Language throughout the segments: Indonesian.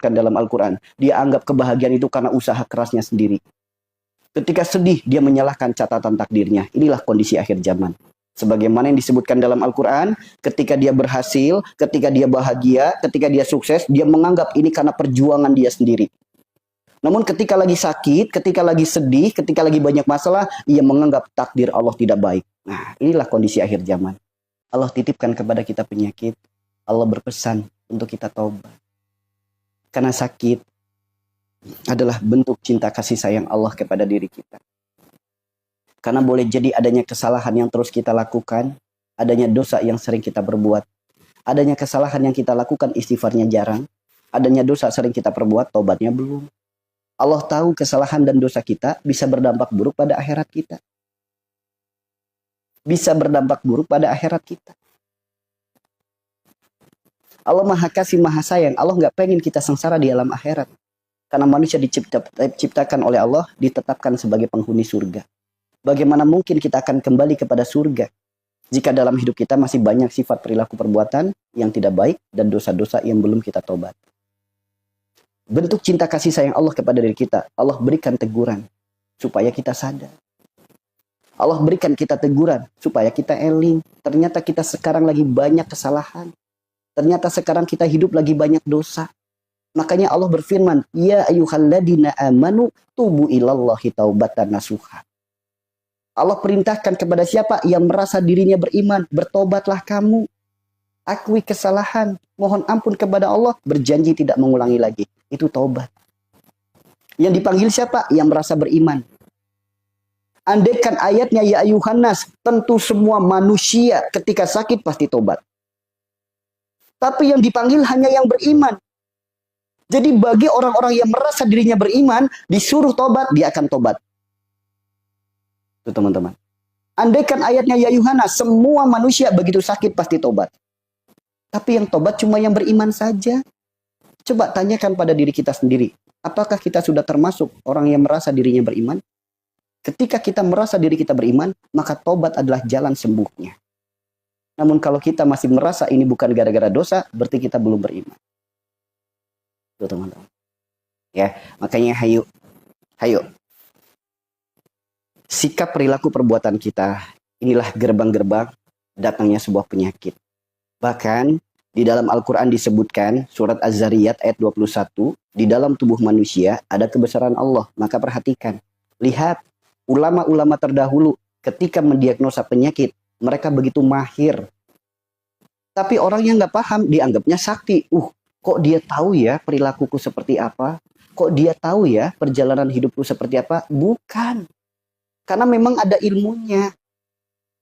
disebutkan dalam Al-Quran. Dia anggap kebahagiaan itu karena usaha kerasnya sendiri. Ketika sedih, dia menyalahkan catatan takdirnya. Inilah kondisi akhir zaman. Sebagaimana yang disebutkan dalam Al-Quran, ketika dia berhasil, ketika dia bahagia, ketika dia sukses, dia menganggap ini karena perjuangan dia sendiri. Namun ketika lagi sakit, ketika lagi sedih, ketika lagi banyak masalah, ia menganggap takdir Allah tidak baik. Nah, inilah kondisi akhir zaman. Allah titipkan kepada kita penyakit. Allah berpesan untuk kita taubat. Karena sakit adalah bentuk cinta kasih sayang Allah kepada diri kita. Karena boleh jadi adanya kesalahan yang terus kita lakukan, adanya dosa yang sering kita berbuat, adanya kesalahan yang kita lakukan istighfarnya jarang, adanya dosa sering kita perbuat, taubatnya belum. Allah tahu kesalahan dan dosa kita bisa berdampak buruk pada akhirat kita. Bisa berdampak buruk pada akhirat kita. Allah Maha Kasih, Maha Sayang. Allah nggak pengen kita sengsara di alam akhirat. Karena manusia diciptakan oleh Allah, ditetapkan sebagai penghuni surga. Bagaimana mungkin kita akan kembali kepada surga jika dalam hidup kita masih banyak sifat perilaku perbuatan yang tidak baik dan dosa-dosa yang belum kita tobat. Bentuk cinta kasih sayang Allah kepada diri kita, Allah berikan teguran supaya kita sadar. Allah berikan kita teguran supaya kita eling. Ternyata kita sekarang lagi banyak kesalahan. Ternyata sekarang kita hidup lagi banyak dosa. Makanya Allah berfirman, ya ayyuhalladzina amanu tubu ilallahi taubatan nasuha. Allah perintahkan kepada siapa yang merasa dirinya beriman, bertobatlah kamu. Akui kesalahan, mohon ampun kepada Allah, berjanji tidak mengulangi lagi. Itu taubat. Yang dipanggil siapa? Yang merasa beriman. Andaikan ayatnya ya ayuhan nas, tentu semua manusia ketika sakit pasti tobat. Tapi yang dipanggil hanya yang beriman. Jadi bagi orang-orang yang merasa dirinya beriman, disuruh tobat, dia akan tobat. Itu teman-teman. Andaikan ayatnya ya Yuhana, semua manusia begitu sakit pasti tobat. Tapi yang tobat cuma yang beriman saja. Coba tanyakan pada diri kita sendiri. Apakah kita sudah termasuk orang yang merasa dirinya beriman? Ketika kita merasa diri kita beriman, maka tobat adalah jalan sembuhnya. Namun kalau kita masih merasa ini bukan gara-gara dosa, berarti kita belum beriman. Itu teman-teman. Ya, makanya hayu. Sikap perilaku perbuatan kita, inilah gerbang-gerbang datangnya sebuah penyakit. Bahkan di dalam Al-Quran disebutkan, surat Az-Zariyat ayat 21, di dalam tubuh manusia ada kebesaran Allah. Maka perhatikan, lihat ulama-ulama terdahulu ketika mendiagnosa penyakit, mereka begitu mahir. Tapi orang yang nggak paham dianggapnya sakti. Kok dia tahu ya perilakuku seperti apa? Kok dia tahu ya perjalanan hidupku seperti apa? Bukan. Karena memang ada ilmunya.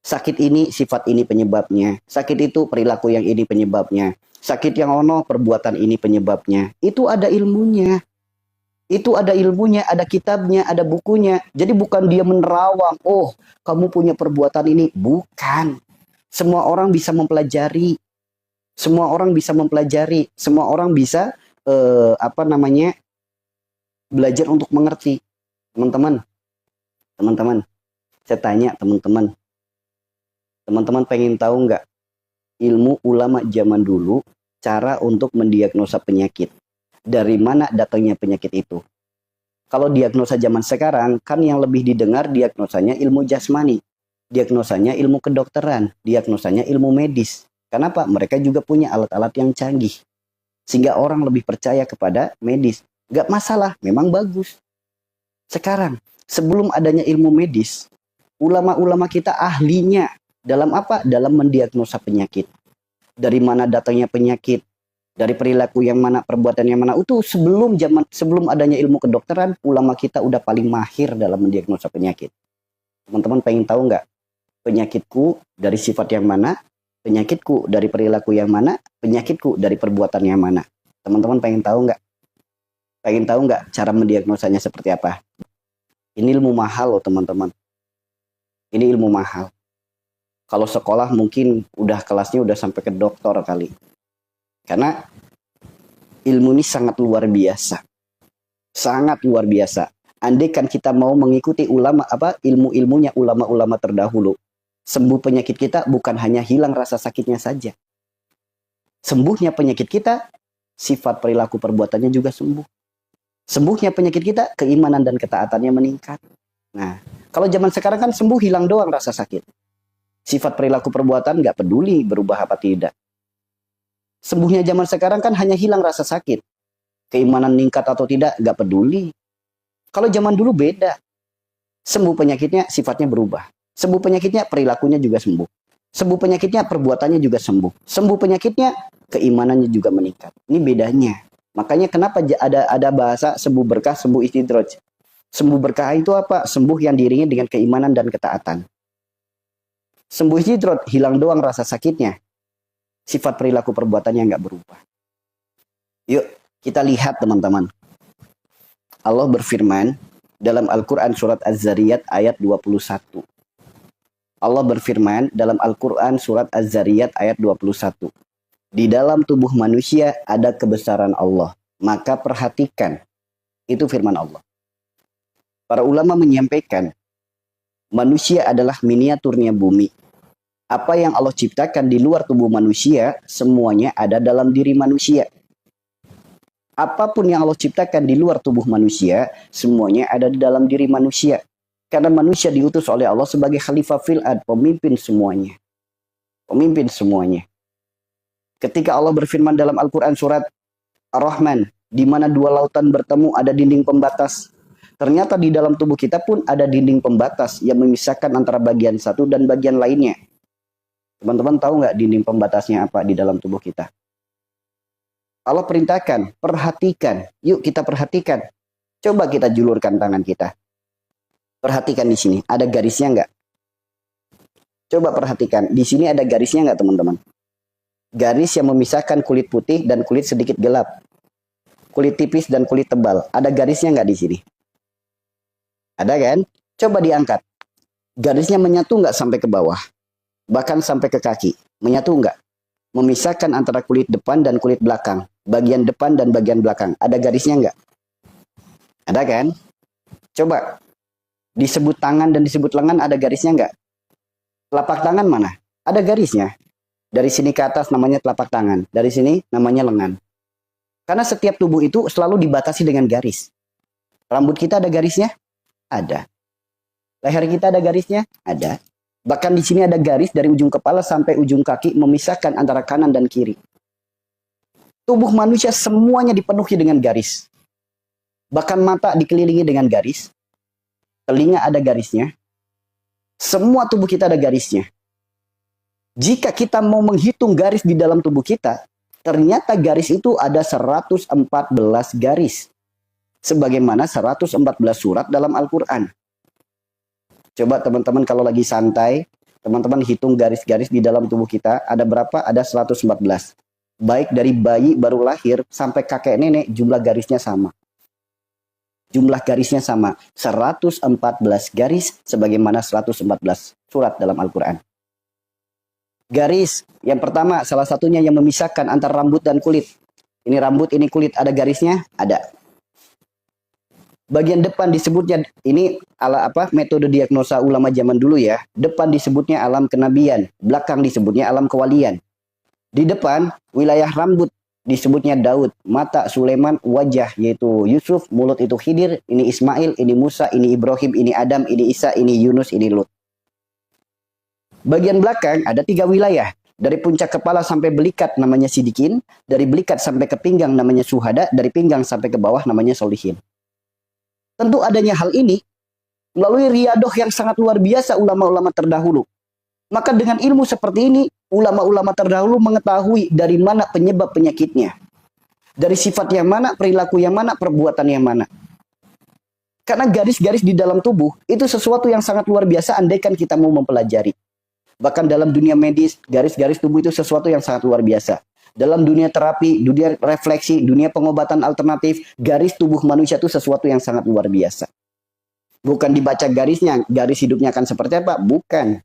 Sakit ini sifat ini penyebabnya. Sakit itu perilaku yang ini penyebabnya. Sakit yang ono perbuatan ini penyebabnya. Itu ada ilmunya. Itu ada ilmunya, ada kitabnya, ada bukunya. Jadi bukan dia menerawang, kamu punya perbuatan ini. Bukan. Semua orang bisa mempelajari. Semua orang bisa mempelajari. Semua orang bisa belajar untuk mengerti. Teman-teman, saya tanya teman-teman pengen tahu nggak ilmu ulama zaman dulu cara untuk mendiagnosa penyakit? Dari mana datangnya penyakit itu? Kalau diagnosa zaman sekarang kan yang lebih didengar diagnosanya ilmu jasmani, diagnosanya ilmu kedokteran, diagnosanya ilmu medis. Kenapa? Mereka juga punya alat-alat yang canggih sehingga orang lebih percaya kepada medis. Nggak masalah, memang bagus. Sekarang sebelum adanya ilmu medis, ulama-ulama kita ahlinya dalam apa? Dalam mendiagnosa penyakit. Dari mana datangnya penyakit? Dari perilaku yang mana, perbuatan yang mana? Itu sebelum adanya ilmu kedokteran, ulama kita udah paling mahir dalam mendiagnosa penyakit. Teman-teman pengen tahu nggak? Penyakitku dari sifat yang mana? Penyakitku dari perilaku yang mana? Penyakitku dari perbuatan yang mana? Teman-teman pengen tahu nggak? Pengen tahu nggak cara mendiagnosanya seperti apa? Ini ilmu mahal loh teman-teman. Ini ilmu mahal. Kalau sekolah mungkin udah kelasnya udah sampai ke doktor kali. Karena ilmu ini sangat luar biasa. Sangat luar biasa. Andaikan kita mau mengikuti ilmu-ilmunya ulama-ulama terdahulu, sembuh penyakit kita bukan hanya hilang rasa sakitnya saja. Sembuhnya penyakit kita sifat perilaku perbuatannya juga sembuh. Sembuhnya penyakit kita, keimanan dan ketaatannya meningkat. Nah, kalau zaman sekarang kan sembuh hilang doang rasa sakit. Sifat perilaku perbuatan nggak peduli berubah apa tidak. Sembuhnya zaman sekarang kan hanya hilang rasa sakit. Keimanan meningkat atau tidak, nggak peduli. Kalau zaman dulu beda. Sembuh penyakitnya, sifatnya berubah. Sembuh penyakitnya, perilakunya juga sembuh. Sembuh penyakitnya, perbuatannya juga sembuh. Sembuh penyakitnya, keimanannya juga meningkat. Ini bedanya. Makanya kenapa ada bahasa sembuh berkah, sembuh istidraj. Sembuh berkah itu apa? Sembuh yang diiringi dengan keimanan dan ketaatan. Sembuh istidraj, hilang doang rasa sakitnya. Sifat perilaku perbuatannya nggak berubah. Yuk, kita lihat teman-teman. Allah berfirman dalam Al-Quran surat Az-Zariyat ayat 21. Allah berfirman dalam Al-Quran surat Az-Zariyat ayat 21. Di dalam tubuh manusia ada kebesaran Allah. Maka perhatikan. Itu firman Allah. Para ulama menyampaikan, manusia adalah miniaturnya bumi. Apa yang Allah ciptakan di luar tubuh manusia, semuanya ada dalam diri manusia. Apapun yang Allah ciptakan di luar tubuh manusia, semuanya ada di dalam diri manusia. Karena manusia diutus oleh Allah sebagai khalifah fil ard, pemimpin semuanya. Pemimpin semuanya. Ketika Allah berfirman dalam Al-Quran surat Ar-Rahman, di mana dua lautan bertemu ada dinding pembatas. Ternyata di dalam tubuh kita pun ada dinding pembatas yang memisahkan antara bagian satu dan bagian lainnya. Teman-teman tahu nggak dinding pembatasnya apa di dalam tubuh kita? Allah perintahkan, perhatikan. Yuk kita perhatikan. Coba kita julurkan tangan kita. Perhatikan di sini, ada garisnya nggak? Coba perhatikan, di sini ada garisnya nggak teman-teman? Garis yang memisahkan kulit putih dan kulit sedikit gelap. Kulit tipis dan kulit tebal. Ada garisnya nggak di sini? Ada kan? Coba diangkat. Garisnya menyatu nggak sampai ke bawah? Bahkan sampai ke kaki. Menyatu nggak? Memisahkan antara kulit depan dan kulit belakang. Bagian depan dan bagian belakang. Ada garisnya nggak? Ada kan? Coba. Disebut tangan dan disebut lengan ada garisnya nggak? Telapak tangan mana? Ada garisnya. Dari sini ke atas namanya telapak tangan. Dari sini namanya lengan. Karena setiap tubuh itu selalu dibatasi dengan garis. Rambut kita ada garisnya? Ada. Leher kita ada garisnya? Ada. Bahkan di sini ada garis dari ujung kepala sampai ujung kaki memisahkan antara kanan dan kiri. Tubuh manusia semuanya dipenuhi dengan garis. Bahkan mata dikelilingi dengan garis. Telinga ada garisnya. Semua tubuh kita ada garisnya. Jika kita mau menghitung garis di dalam tubuh kita, ternyata garis itu ada 114 garis. Sebagaimana 114 surat dalam Al-Quran. Coba teman-teman kalau lagi santai, teman-teman hitung garis-garis di dalam tubuh kita, ada berapa? Ada 114. Baik dari bayi baru lahir sampai kakek nenek, jumlah garisnya sama. Jumlah garisnya sama. 114 garis sebagaimana 114 surat dalam Al-Quran. Garis, yang pertama salah satunya yang memisahkan antara rambut dan kulit. Ini rambut, ini kulit, ada garisnya? Ada. Bagian depan disebutnya, ini metode diagnosa ulama zaman dulu ya. Depan disebutnya alam kenabian, belakang disebutnya alam kewalian. Di depan, wilayah rambut disebutnya Daud, mata Sulaiman, wajah yaitu Yusuf, mulut itu Khidir, ini Ismail, ini Musa, ini Ibrahim, ini Adam, ini Isa, ini Yunus, ini Lut. Bagian belakang ada 3 wilayah. Dari puncak kepala sampai belikat namanya Sidikin. Dari belikat sampai ke pinggang namanya Suhada. Dari pinggang sampai ke bawah namanya Solihin. Tentu adanya hal ini melalui riadoh yang sangat luar biasa ulama-ulama terdahulu. Maka dengan ilmu seperti ini, ulama-ulama terdahulu mengetahui dari mana penyebab penyakitnya. Dari sifat yang mana, perilaku yang mana, perbuatan yang mana. Karena garis-garis di dalam tubuh itu sesuatu yang sangat luar biasa andaikan kita mau mempelajari. Bahkan dalam dunia medis, garis-garis tubuh itu sesuatu yang sangat luar biasa. Dalam dunia terapi, dunia refleksi, dunia pengobatan alternatif, garis tubuh manusia itu sesuatu yang sangat luar biasa. Bukan dibaca garisnya, garis hidupnya akan seperti apa? Bukan.